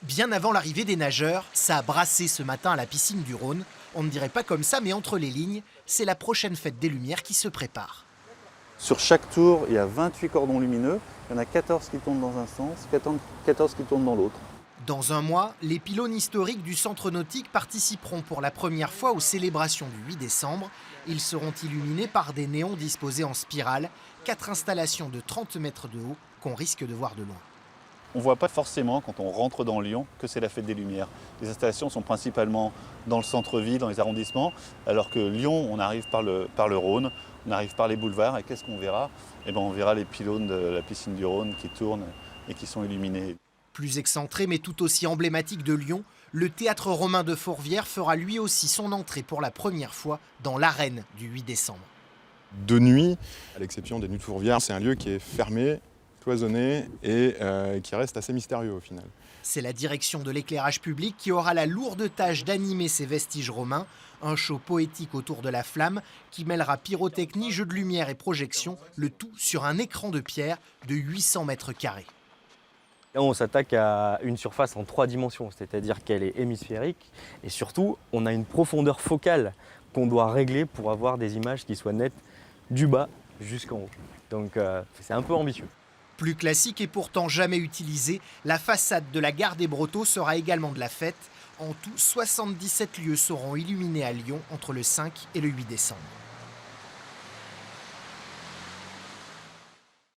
Bien avant l'arrivée des nageurs, ça a brassé ce matin à la piscine du Rhône. On ne dirait pas comme ça, mais entre les lignes, c'est la prochaine fête des Lumières qui se prépare. Sur chaque tour, il y a 28 cordons lumineux. Il y en a 14 qui tournent dans un sens, 14 qui tournent dans l'autre. Dans un mois, les pylônes historiques du centre nautique participeront pour la première fois aux célébrations du 8 décembre. Ils seront illuminés par des néons disposés en spirale, 4 installations de 30 mètres de haut qu'on risque de voir de loin. On ne voit pas forcément, quand on rentre dans Lyon, que c'est la fête des Lumières. Les installations sont principalement dans le centre-ville, dans les arrondissements, alors que Lyon, on arrive par le Rhône, on arrive par les boulevards, et qu'est-ce qu'on verra? On verra les pylônes de la piscine du Rhône qui tournent et qui sont illuminés. Plus excentré mais tout aussi emblématique de Lyon, le théâtre romain de Fourvière fera lui aussi son entrée pour la première fois dans l'arène du 8 décembre. De nuit, à l'exception des nuits de Fourvière, c'est un lieu qui est fermé, cloisonné et qui reste assez mystérieux au final. C'est la direction de l'éclairage public qui aura la lourde tâche d'animer ces vestiges romains, un show poétique autour de la flamme qui mêlera pyrotechnie, jeux de lumière et projection, le tout sur un écran de pierre de 800 mètres carrés. On s'attaque à une surface en 3 dimensions, c'est-à-dire qu'elle est hémisphérique et surtout on a une profondeur focale qu'on doit régler pour avoir des images qui soient nettes du bas jusqu'en haut. Donc c'est un peu ambitieux. Plus classique et pourtant jamais utilisée, la façade de la gare des Brotteaux sera également de la fête. En tout, 77 lieux seront illuminés à Lyon entre le 5 et le 8 décembre.